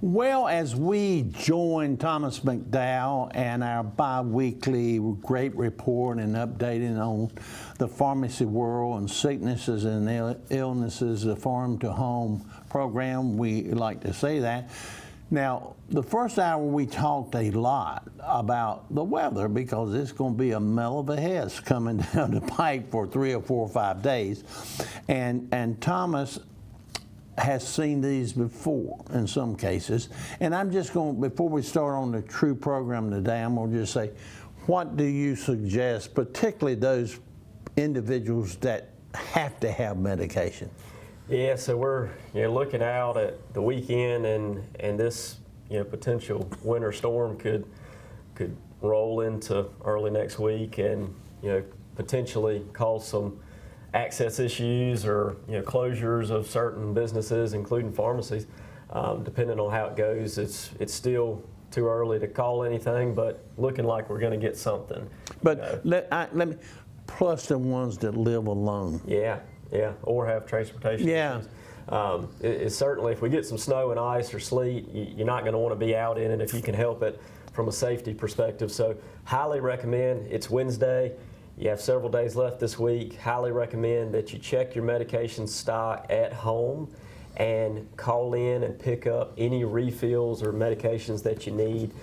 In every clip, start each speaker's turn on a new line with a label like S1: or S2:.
S1: Well, as we join Thomas McDowell and our bi-weekly great report and updating on the pharmacy world and sicknesses and illnesses, the Farm to Home program, we like to say that. Now, the first hour we talked a lot about the weather because it's going to be a mell of a hess coming down the pipe for 3 or 4 or 5 days. And Thomas has seen these before in some cases. And I'm just going, before we start on the true program today, I'm going to just say, what do you suggest, particularly those individuals that have to have medication?
S2: Yeah, so we're looking out at the weekend, and this potential winter storm could roll into early next week, and potentially cause some access issues or closures of certain businesses, including pharmacies. Depending on how it goes, it's still too early to call anything, but looking like we're going to get something.
S1: But let me plus the ones that live alone.
S2: Yeah, or have transportation issues. It's certainly, if we get some snow and ice or sleet, you're not going to want to be out in it if you can help it from a safety perspective. So highly recommend, it's Wednesday, you have several days left this week, highly recommend that you check your medication stock at home and call in and pick up any refills or medications that you need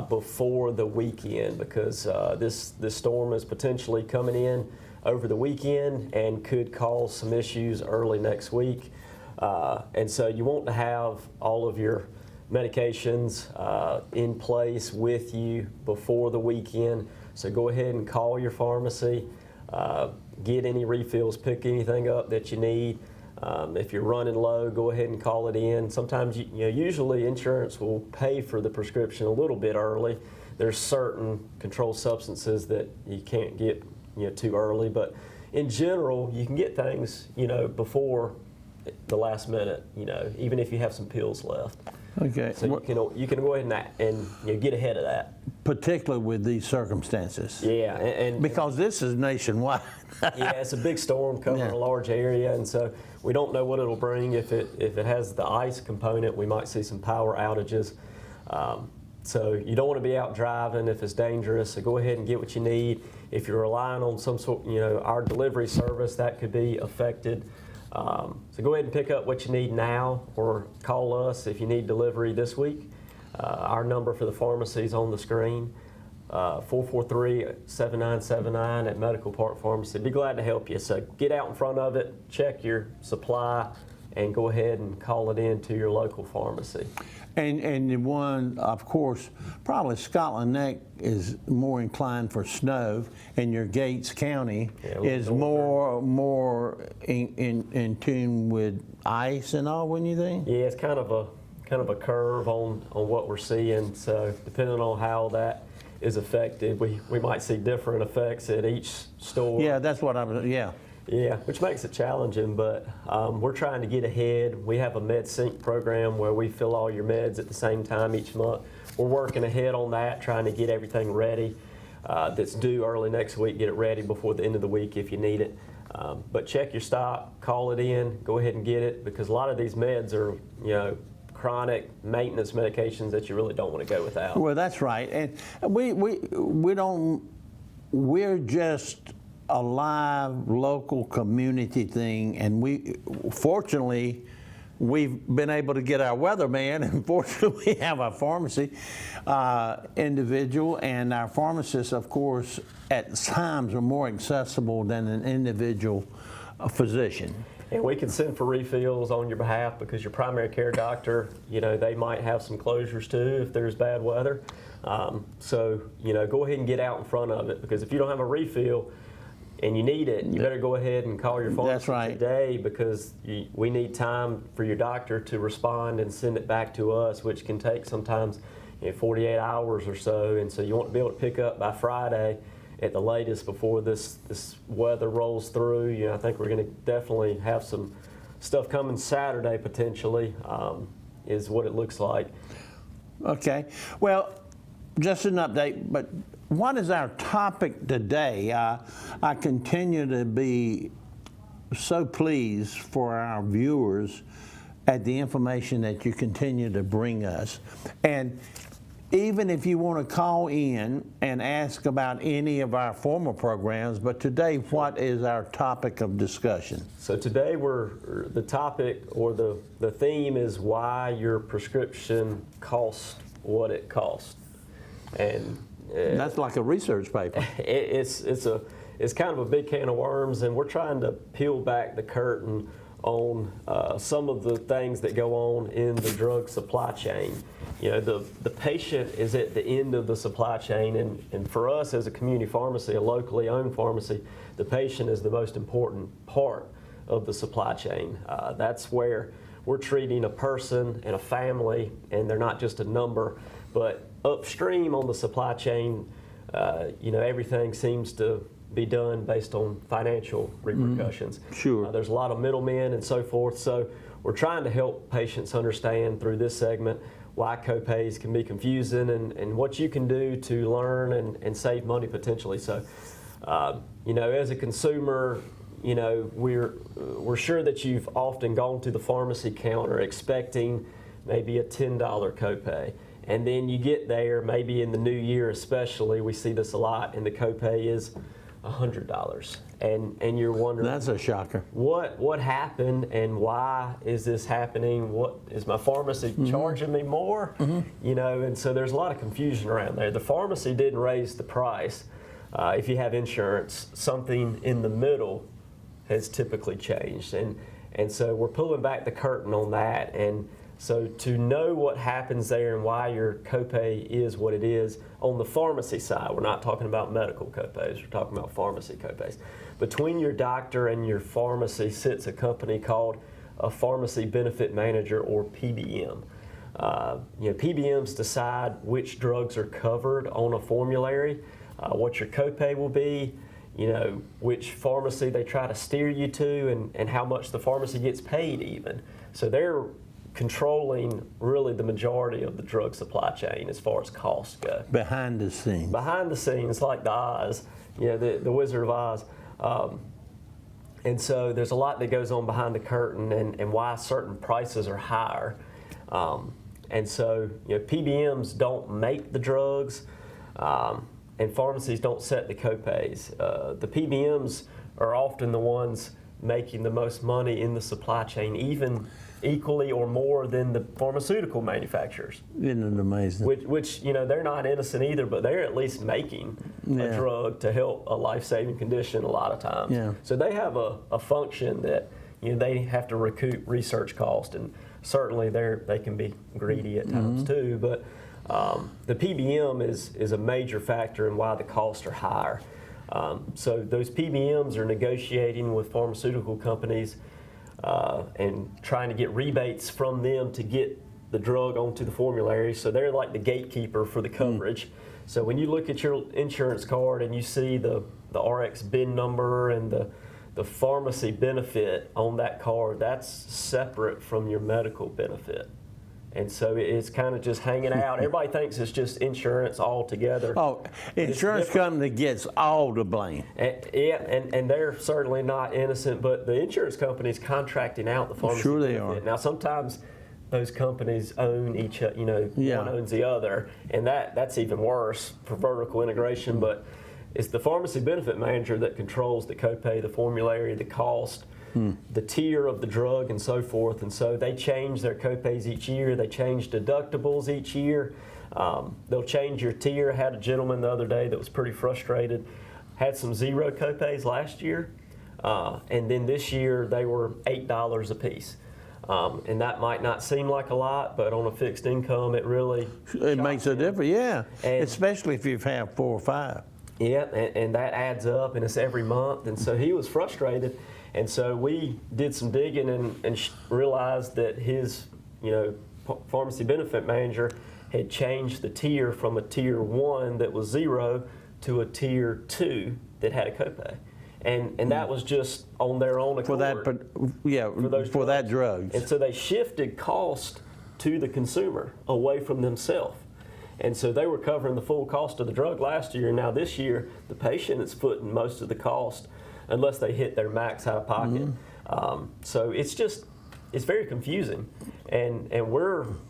S2: before the weekend, because this storm is potentially coming in over the weekend and could cause some issues early next week. And so you want to have all of your medications in place with you before the weekend. So go ahead and call your pharmacy, get any refills, pick anything up that you need. If you're running low, go ahead and call it in. Sometimes, usually insurance will pay for the prescription a little bit early. There's certain controlled substances that you can't get too early, but in general, you can get things, before the last minute, even if you have some pills left.
S1: Okay.
S2: So you can go ahead and get ahead of that.
S1: Particularly with these circumstances.
S2: Yeah, and
S1: because this is nationwide.
S2: Yeah, it's a big storm covering a large area, and so we don't know what it'll bring. If it has the ice component, we might see some power outages. So you don't want to be out driving if it's dangerous, so go ahead and get what you need. If you're relying on some sort, our delivery service, that could be affected. So go ahead and pick up what you need now, or call us if you need delivery this week. Our number for the pharmacy is on the screen, 443-7979 at Medical Park Pharmacy. Be glad to help you. So get out in front of it, check your supply, and go ahead and call it in to your local pharmacy.
S1: And the one, of course, probably Scotland Neck is more inclined for snow, and your Gates County is more in tune with ice and all, wouldn't you think?
S2: Yeah, it's kind of a curve on what we're seeing. So depending on how that is affected, we might see different effects at each store.
S1: Yeah, that's what
S2: Yeah, which makes it challenging, but we're trying to get ahead. We have a med sync program where we fill all your meds at the same time each month. We're working ahead on that, trying to get everything ready that's due early next week, get it ready before the end of the week if you need it. But check your stock, call it in, go ahead and get it, because a lot of these meds are, chronic maintenance medications that you really don't want to go without.
S1: Well, that's right. And we're just a live local community thing, and fortunately we've been able to get our weatherman, and fortunately we have our pharmacy individual, and our pharmacists, of course, at times are more accessible than an individual physician.
S2: And we can send for refills on your behalf, because your primary care doctor, they might have some closures too if there's bad weather. So go ahead and get out in front of it, because if you don't have a refill and you need it, you better go ahead and call your pharmacy today, because we need time for your doctor to respond and send it back to us, which can take sometimes 48 hours or so. And so you want to be able to pick up by Friday at the latest before this weather rolls through. I think we're going to definitely have some stuff coming Saturday potentially, is what it looks like.
S1: Okay. Well, just an update, but what is our topic today? I continue to be so pleased for our viewers at the information that you continue to bring us. And even if you want to call in and ask about any of our former programs, but today, what is our topic of discussion?
S2: So today the topic or the theme is why your prescription costs what it costs. And
S1: that's like a research paper.
S2: It's kind of a big can of worms, and we're trying to peel back the curtain on some of the things that go on in the drug supply chain. You know, the patient is at the end of the supply chain, and for us as a community pharmacy, a locally owned pharmacy, the patient is the most important part of the supply chain. That's where we're treating a person and a family, and they're not just a number, but upstream on the supply chain, you know, everything seems to be done based on financial repercussions.
S1: Sure.
S2: There's a lot of middlemen and so forth, so we're trying to help patients understand through this segment why copays can be confusing and what you can do to learn and save money potentially. So, you know, as a consumer, you know, we're sure that you've often gone to the pharmacy counter expecting maybe a $10 copay. And then you get there, maybe in the new year especially, we see this a lot, and the copay is $100. And you're wondering,
S1: that's a shocker.
S2: What happened and why is this happening? What is my pharmacy charging me more? You know, and so there's a lot of confusion around there. The pharmacy didn't raise the price. If you have insurance, something in the middle has typically changed. And so we're pulling back the curtain on that. And so to know what happens there and why your copay is what it is on the pharmacy side, we're not talking about medical copays, we're talking about pharmacy copays. Between your doctor and your pharmacy sits a company called a pharmacy benefit manager, or PBM. You know, PBMs decide which drugs are covered on a formulary, what your copay will be, you know, which pharmacy they try to steer you to, and how much the pharmacy gets paid even. So they're controlling really the majority of the drug supply chain as far as costs go.
S1: Behind the scenes.
S2: Behind the scenes, like the Oz, you know, the Wizard of Oz. And so there's a lot that goes on behind the curtain and why certain prices are higher. And so, you know, PBMs don't make the drugs, and pharmacies don't set the copays. The PBMs are often the ones making the most money in the supply chain, even equally or more than the pharmaceutical manufacturers.
S1: Isn't it amazing?
S2: Which you know, they're not innocent either, but they're at least making a drug to help a life-saving condition a lot of times.
S1: Yeah.
S2: So they have a function that, you know, they have to recoup research cost, and certainly they can be greedy at times too. But the PBM is a major factor in why the costs are higher. So those PBMs are negotiating with pharmaceutical companies and trying to get rebates from them to get the drug onto the formulary. So they're like the gatekeeper for the coverage. So when you look at your insurance card and you see the RX bin number and the pharmacy benefit on that card, that's separate from your medical benefit. And so it's kind of just hanging out. Everybody thinks it's just insurance altogether.
S1: Oh, insurance company gets all the blame.
S2: And they're certainly not innocent, but the insurance company's contracting out the pharmacy.
S1: Sure they
S2: benefit.
S1: are.
S2: Now sometimes those companies own each, you know, one owns the other, and that's even worse for vertical integration. But it's the pharmacy benefit manager that controls the copay, the formulary, the cost, the tier of the drug, and so forth. And so they change their copays each year. They change deductibles each year. They'll change your tier. I had a gentleman the other day that was pretty frustrated. Had some zero copays last year, and then this year they were $8 a piece. And that might not seem like a lot, but on a fixed income, it really
S1: makes a difference, yeah.
S2: And
S1: especially if you've had 4 or 5.
S2: Yeah, and that adds up, and it's every month. And so he was frustrated. And so we did some digging and realized that his, you know, pharmacy benefit manager had changed the tier from a tier 1 that was 0 to a tier 2 that had a copay. And that was just on their own accord.
S1: For that drug.
S2: And so they shifted cost to the consumer away from themselves. And so they were covering the full cost of the drug last year, and now this year the patient is footing most of the cost unless they hit their max out of pocket. So it's it's very confusing, and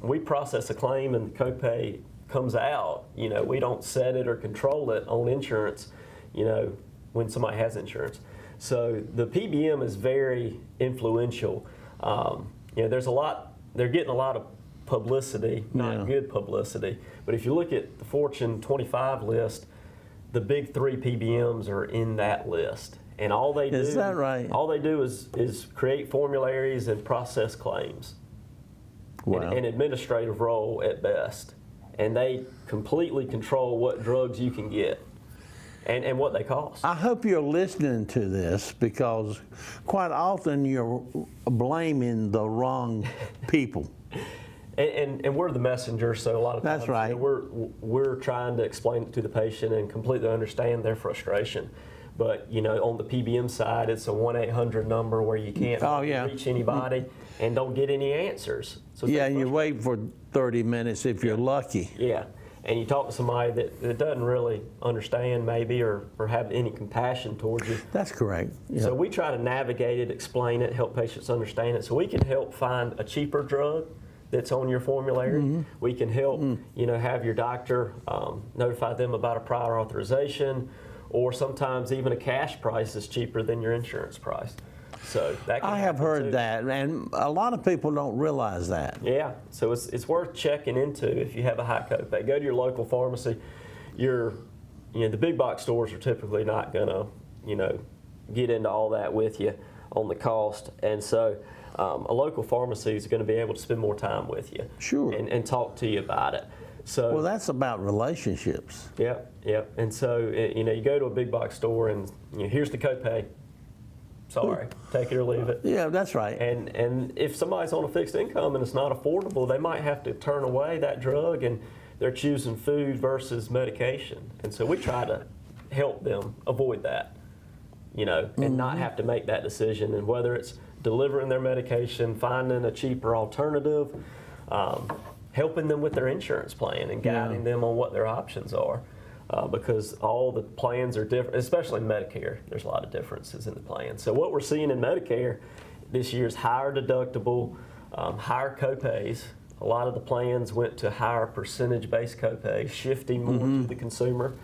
S2: we process a claim and the copay comes out. You know, we don't set it or control it on insurance. You know, when somebody has insurance, so the PBM is very influential. You know, they're getting a lot of publicity, not good publicity. But if you look at the Fortune 25 list, the big 3 PBMs are in that list, and all they do
S1: Is that right?
S2: All they do is create formularies and process claims.
S1: Wow.
S2: An administrative role at best, and they completely control what drugs you can get and what they cost.
S1: I hope you're listening to this, because quite often you're blaming the wrong people.
S2: And we're the messenger, so a lot of times
S1: That's right.
S2: you know, we're trying to explain it to the patient and completely understand their frustration. But you know, on the PBM side, it's a 1-800 number where you can't reach anybody and don't get any answers. So
S1: Yeah, and you wait for 30 minutes if you're lucky.
S2: Yeah, and you talk to somebody that doesn't really understand maybe or have any compassion towards you.
S1: That's correct. Yeah.
S2: So we try to navigate it, explain it, help patients understand it, so we can help find a cheaper drug that's on your formulary. We can help, you know, have your doctor notify them about a prior authorization, or sometimes even a cash price is cheaper than your insurance price. So that can
S1: I have
S2: happen
S1: heard
S2: too.
S1: that, and a lot of people don't realize that.
S2: Yeah, so it's worth checking into if you have a high copay. Go to your local pharmacy. The big box stores are typically not gonna, you know, get into all that with you on the cost, and so a local pharmacy is going to be able to spend more time with you,
S1: Sure.
S2: and talk to you about it. So
S1: Well, that's about relationships.
S2: Yep. And so you know, you go to a big box store and you know, here's the copay. Sorry, take it or leave it.
S1: Yeah, that's right.
S2: And if somebody's on a fixed income and it's not affordable, they might have to turn away that drug, and they're choosing food versus medication. And so we try to help them avoid that, you know, and not have to make that decision. And whether it's delivering their medication, finding a cheaper alternative, helping them with their insurance plan and guiding them on what their options are. Because all the plans are different, especially Medicare. There's a lot of differences in the plans. So what we're seeing in Medicare this year is higher deductible, higher copays. A lot of the plans went to higher percentage-based copays, shifting more to the consumer.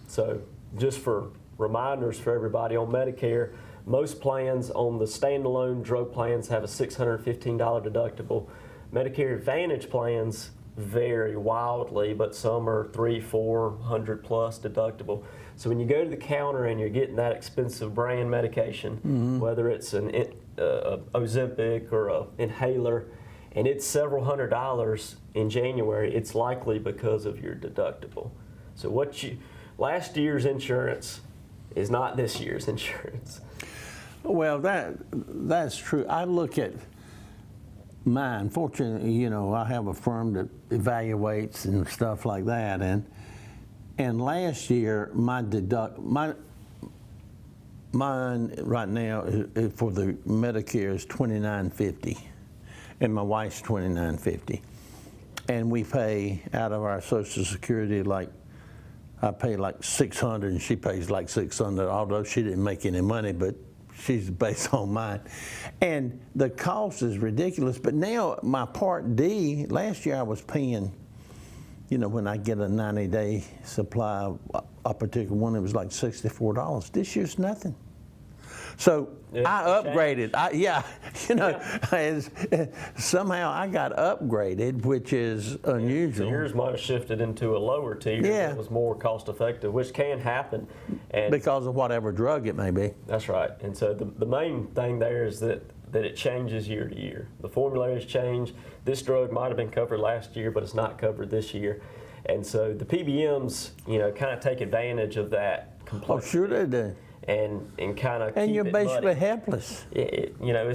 S2: So just for reminders for everybody on Medicare, most plans on the standalone drug plans have a $615 deductible. Medicare Advantage plans vary wildly, but some are $300-400 plus deductible. So when you go to the counter and you're getting that expensive brand medication, whether it's an Ozempic or an inhaler, and it's several $100s in January, it's likely because of your deductible. So last year's insurance is not this year's insurance.
S1: Well, that's true. I look at mine. Fortunately, you know, I have a firm that evaluates and stuff like that, and last year mine right now for the Medicare is $29.50, and my wife's $29.50, and we pay out of our Social Security, like I pay like $600 and she pays like $600, although she didn't make any money, but she's based on mine. And the cost is ridiculous. But now my Part D, last year I was paying, you know, when I get a 90-day supply of a particular one, it was like $64. This year's nothing. So I upgraded. Somehow I got upgraded, which is unusual.
S2: So yours might have shifted into a lower tier that was more cost effective, which can happen. And
S1: because of whatever drug it may be.
S2: That's right. And so the main thing there is that it changes year to year. The formularies change. This drug might have been covered last year, but it's not covered this year. And so the PBMs, you know, kind of take advantage of that complexity.
S1: Oh, sure they do.
S2: And kind of
S1: and
S2: keep
S1: you're
S2: it
S1: basically
S2: muddy.
S1: helpless.
S2: You know,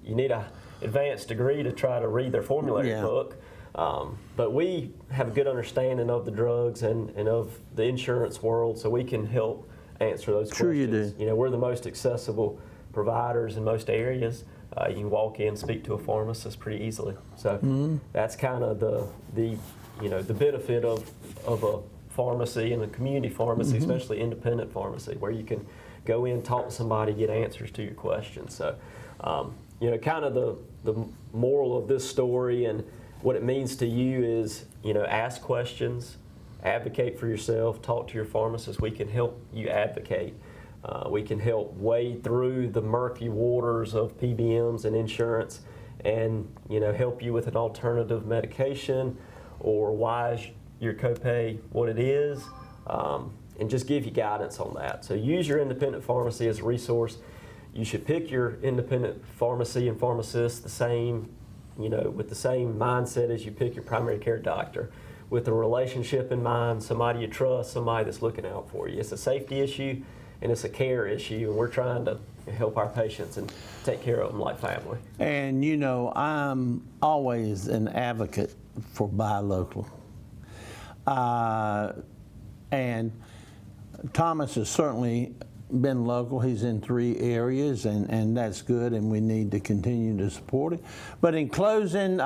S2: you need a advanced degree to try to read their formulary book. But we have a good understanding of the drugs and of the insurance world, so we can help answer those questions.
S1: Sure you do.
S2: You know, we're the most accessible providers in most areas. You can walk in, speak to a pharmacist pretty easily. So that's kind of the benefit of a pharmacy and a community pharmacy, especially independent pharmacy, where you can go in, talk to somebody, get answers to your questions. So, you know, kind of the moral of this story and what it means to you is, you know, ask questions, advocate for yourself, talk to your pharmacist. We can help you advocate. We can help wade through the murky waters of PBMs and insurance and, you know, help you with an alternative medication or why is your copay what it is, and just give you guidance on that. So use your independent pharmacy as a resource. You should pick your independent pharmacy and pharmacist the same, you know, with the same mindset as you pick your primary care doctor, with a relationship in mind, somebody you trust, somebody that's looking out for you. It's a safety issue and it's a care issue, and we're trying to help our patients and take care of them like family.
S1: And you know, I'm always an advocate for buy local. And Thomas has certainly been local. He's in 3 areas, and that's good, and we need to continue to support it. But in closing,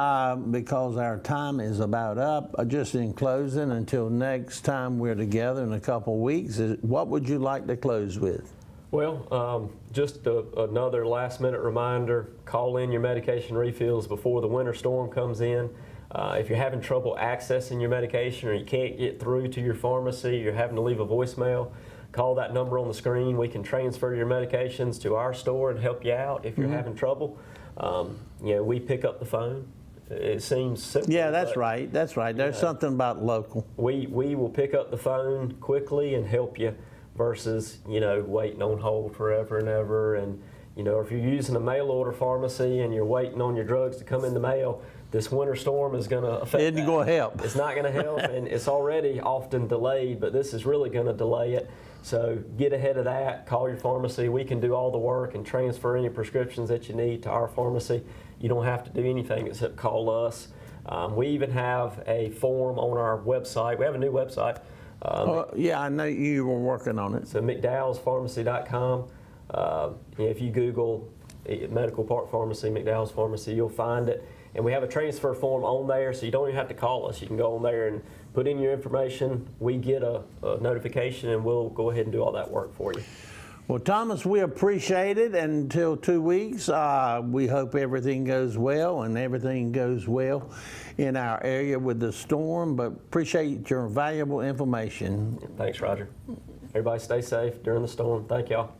S1: because our time is about up, just in closing, until next time we're together in a couple of weeks, what would you like to close with?
S2: Well, just another last-minute reminder, call in your medication refills before the winter storm comes in. If you're having trouble accessing your medication or you can't get through to your pharmacy, you're having to leave a voicemail, call that number on the screen. We can transfer your medications to our store and help you out if you're having trouble. You know, we pick up the phone. It seems simple.
S1: Yeah, that's right. That's right. There's something about local.
S2: We will pick up the phone quickly and help you versus, you know, waiting on hold forever and ever. And, you know, if you're using a mail order pharmacy and you're waiting on your drugs to come in the mail, this winter storm is going to affect
S1: It's going to help.
S2: It's not going to help, and it's already often delayed, but this is really going to delay it. So get ahead of that, call your pharmacy. We can do all the work and transfer any prescriptions that you need to our pharmacy. You don't have to do anything except call us. We even have a form on our website. We have a new website.
S1: Yeah, I know you were working on it.
S2: So McDowellsPharmacy.com. If you Google Medical Park Pharmacy, McDowell's Pharmacy, you'll find it. And we have a transfer form on there, so you don't even have to call us. You can go on there and put in your information. We get a notification, and we'll go ahead and do all that work for you.
S1: Well, Thomas, we appreciate it. And until 2 weeks, we hope everything goes well, and everything goes well in our area with the storm. But appreciate your valuable information.
S2: Thanks, Roger. Everybody stay safe during the storm. Thank y'all.